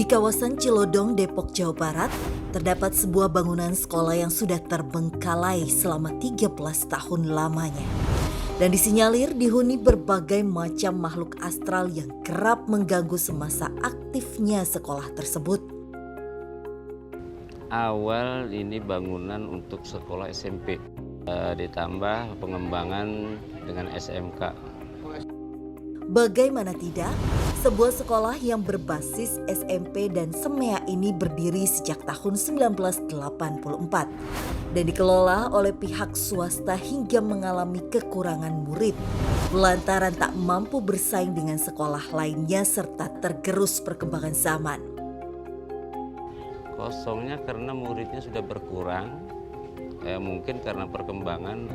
kawasan Cilodong, Depok, Jawa Barat, terdapat sebuah bangunan sekolah yang sudah terbengkalai selama 13 tahun lamanya. Dan disinyalir dihuni berbagai macam makhluk astral yang kerap mengganggu semasa aktifnya sekolah tersebut. Awal ini bangunan untuk sekolah SMP, ditambah pengembangan dengan SMK. Bagaimana tidak, sebuah sekolah yang berbasis SMP dan SEMEA ini berdiri sejak tahun 1984 dan dikelola oleh pihak swasta hingga mengalami kekurangan murid lantaran tak mampu bersaing dengan sekolah lainnya serta tergerus perkembangan zaman. Kosongnya karena muridnya sudah berkurang, mungkin karena perkembangan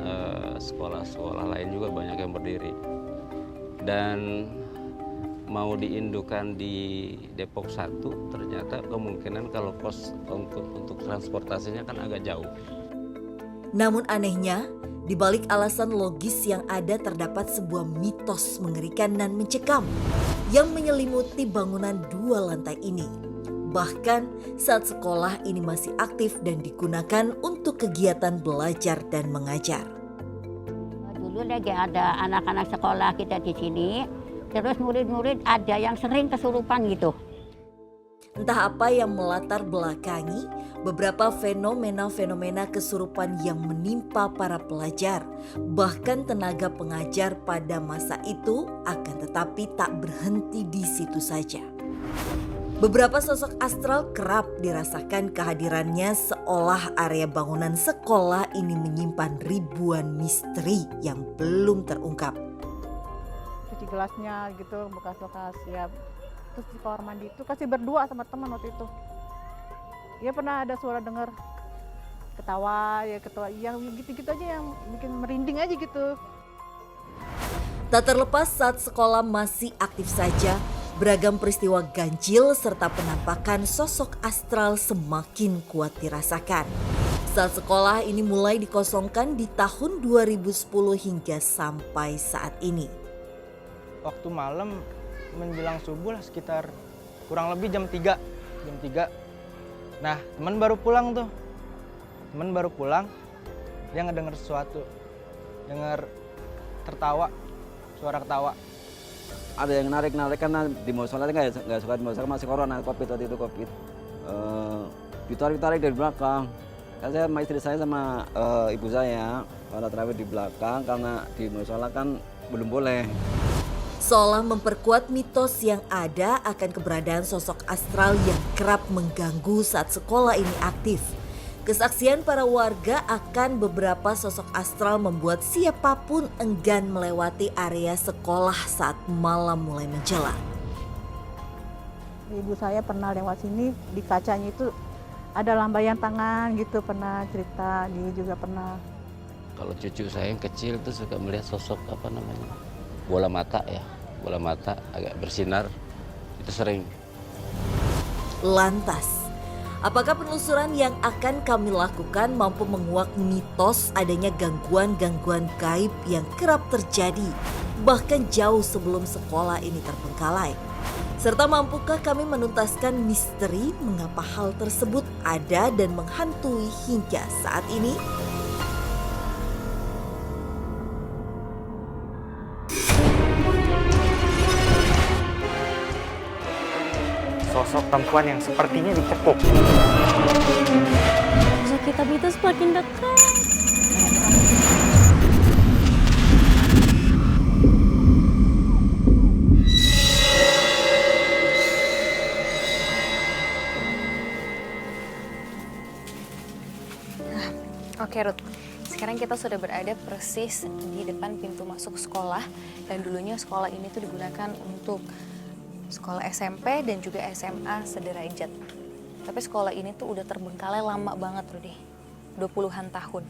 sekolah-sekolah lain juga banyak yang berdiri. Dan mau diindukan di Depok 1, ternyata kemungkinan kalau kos untuk transportasinya kan agak jauh. Namun anehnya, di balik alasan logis yang ada terdapat sebuah mitos mengerikan dan mencekam yang menyelimuti bangunan 2 lantai ini. Bahkan saat sekolah ini masih aktif dan digunakan untuk kegiatan belajar dan mengajar. Dulu lagi ada anak-anak sekolah kita di sini, terus murid-murid ada yang sering kesurupan gitu. Entah apa yang melatar belakangi beberapa fenomena-fenomena kesurupan yang menimpa para pelajar, bahkan tenaga pengajar pada masa itu, akan tetapi tak berhenti di situ saja. Beberapa sosok astral kerap dirasakan kehadirannya seolah area bangunan sekolah ini menyimpan ribuan misteri yang belum terungkap. Cuci gelasnya gitu, bekas-bekas ya. Terus di kamar mandi itu kasih berdua sama teman waktu itu. Ya pernah ada suara dengar ketawa yang gitu-gitu aja yang bikin merinding aja gitu. Tak terlepas saat sekolah masih aktif saja, beragam peristiwa ganjil serta penampakan sosok astral semakin kuat dirasakan. Saat sekolah ini mulai dikosongkan di tahun 2010 hingga sampai saat ini. Waktu malam menjelang subuh lah, sekitar kurang lebih jam 3. Nah, teman baru pulang tuh. Dia ngedenger sesuatu. Dengar tertawa, suara ketawa. Ada yang narik karena di musola nggak suka di musola, masih corona, covid waktu itu covid. Ditarik dari belakang. Kan saya sama istri saya sama ibu saya pada terawih di belakang karena di musola kan belum boleh. Seolah memperkuat mitos yang ada akan keberadaan sosok astral yang kerap mengganggu saat sekolah ini aktif. Kesaksian para warga akan beberapa sosok astral membuat siapapun enggan melewati area sekolah saat malam mulai menjelang. Ibu saya pernah lewat sini, di kacanya itu ada lambaian tangan gitu, pernah cerita, dia juga pernah. Kalau cucu saya yang kecil tuh suka melihat sosok bola mata agak bersinar, itu sering. Lantas, apakah penelusuran yang akan kami lakukan mampu menguak mitos adanya gangguan-gangguan gaib yang kerap terjadi bahkan jauh sebelum sekolah ini terbengkalai? Serta mampukah kami menuntaskan misteri mengapa hal tersebut ada dan menghantui hingga saat ini? Sosok perempuan yang sepertinya dicekuk. Sosok kita itu semakin dekat. Oke Ruth, sekarang kita sudah berada persis di depan pintu masuk sekolah dan dulunya sekolah ini tuh digunakan untuk sekolah SMP dan juga SMA sederajat. Tapi sekolah ini tuh udah terbengkalai lama banget Rudy, 20-an tahun.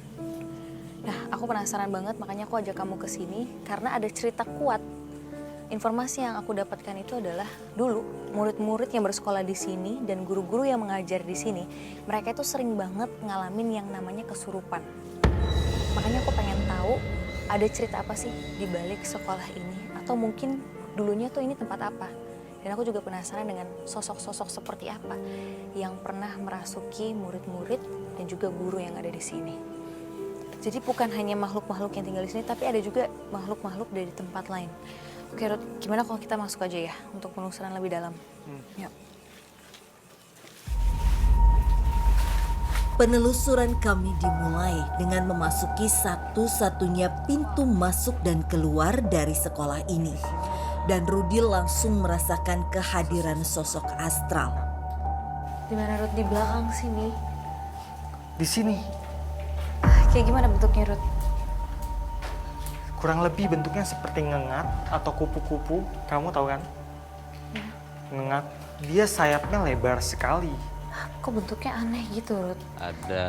Nah, aku penasaran banget makanya aku ajak kamu ke sini karena ada cerita kuat. Informasi yang aku dapatkan itu adalah dulu murid-murid yang bersekolah di sini dan guru-guru yang mengajar di sini, mereka itu sering banget ngalamin yang namanya kesurupan. Makanya aku pengen tahu ada cerita apa sih di balik sekolah ini atau mungkin dulunya tuh ini tempat apa. Dan aku juga penasaran dengan sosok-sosok seperti apa yang pernah merasuki murid-murid dan juga guru yang ada di sini. Jadi bukan hanya makhluk-makhluk yang tinggal di sini, tapi ada juga makhluk-makhluk dari tempat lain. Oke Ruth, gimana kalau kita masuk aja ya untuk penelusuran lebih dalam? Yuk. Penelusuran kami dimulai dengan memasuki satu-satunya pintu masuk dan keluar dari sekolah ini. Dan Rudi langsung merasakan kehadiran sosok astral. Di mana Ruth? Di belakang sini. Di sini Kayak gimana bentuknya Ruth? kurang lebih bentuknya seperti ngengat atau kupu-kupu. Kamu tahu kan? Ngengat. Dia sayapnya lebar sekali. Kok bentuknya aneh gitu Ruth? Ada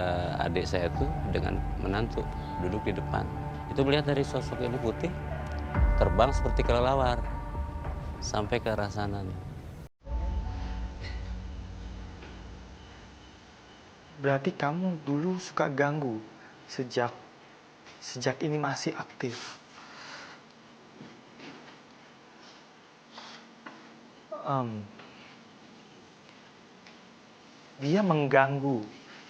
adik saya tuh dengan menantu duduk di depan. Itu melihat dari sosok ini putih terbang seperti kelelawar sampai ke arah sana nih. Berarti kamu dulu suka ganggu sejak ini masih aktif. Dia mengganggu,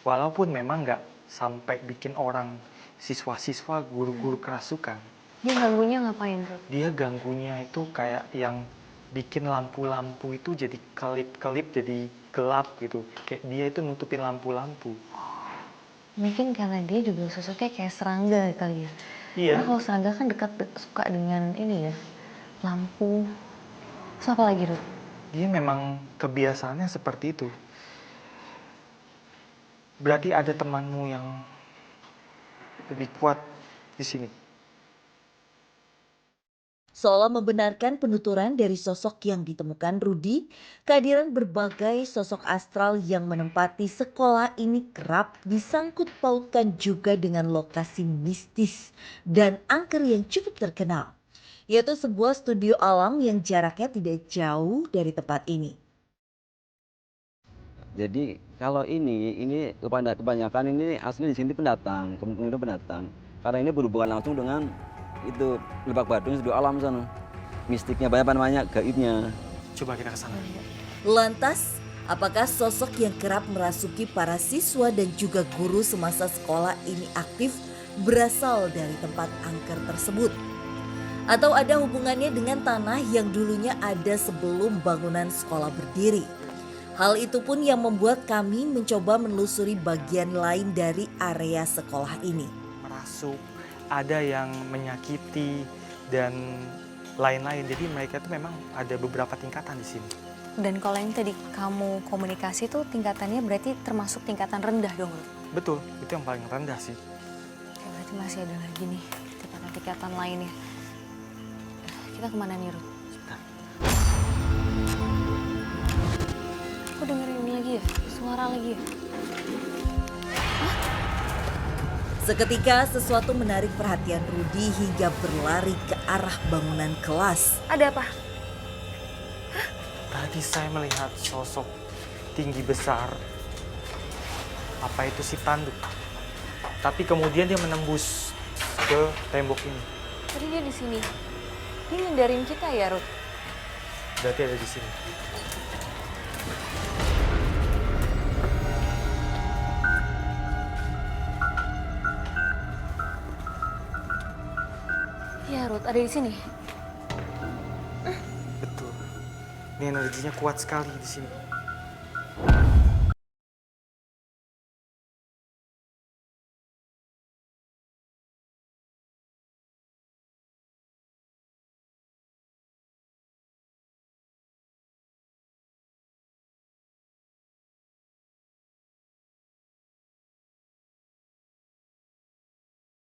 walaupun memang nggak sampai bikin orang siswa-siswa, guru-guru kerasukan. Dia ganggunya ngapain Ruth? Dia ganggunya itu kayak yang bikin lampu-lampu itu jadi kelip-kelip, jadi gelap gitu. Kayak dia itu nutupin lampu-lampu. Mungkin karena dia juga sosoknya kayak serangga kali ya. Iya. Karena kalau serangga kan dekat suka dengan ini ya, lampu. Terus apa lagi Ruth? Dia memang kebiasaannya seperti itu. Berarti ada temanmu yang lebih kuat di sini. Seolah membenarkan penuturan dari sosok yang ditemukan Rudi, kehadiran berbagai sosok astral yang menempati sekolah ini kerap disangkut pautkan juga dengan lokasi mistis dan angker yang cukup terkenal, yaitu sebuah studio alam yang jaraknya tidak jauh dari tempat ini. Jadi kalau ini kebanyakan ini asli di sini pendatang, kemudian pendatang. Karena ini berhubungan langsung dengan itu Lebak Badung, studio alam sana. Mistiknya banyak gaibnya. Coba kita ke sana. Lantas, apakah sosok yang kerap merasuki para siswa dan juga guru semasa sekolah ini aktif berasal dari tempat angker tersebut? Atau ada hubungannya dengan tanah yang dulunya ada sebelum bangunan sekolah berdiri? Hal itu pun yang membuat kami mencoba menelusuri bagian lain dari area sekolah ini. Merasuk, ada yang menyakiti, dan lain-lain. Jadi mereka itu memang ada beberapa tingkatan di sini. Dan kalau yang tadi kamu komunikasi tuh tingkatannya berarti termasuk tingkatan rendah dong Ruth? Betul, itu yang paling rendah sih. Ya, berarti masih ada lagi nih tingkatan-tingkatan lainnya. Kita kemana nih Ruth? Aku dengerin ini lagi ya? Suara lagi ya? Seketika sesuatu menarik perhatian Rudi hingga berlari ke arah bangunan kelas. Ada apa? Tadi saya melihat sosok tinggi besar. Apa itu si tanduk? Tapi kemudian dia menembus ke tembok ini. Tadi dia di sini. Dia ngindarin kita ya Ruth? Berarti ada di sini. Iya Ruth, ada di sini. Betul. Ini energinya kuat sekali di sini.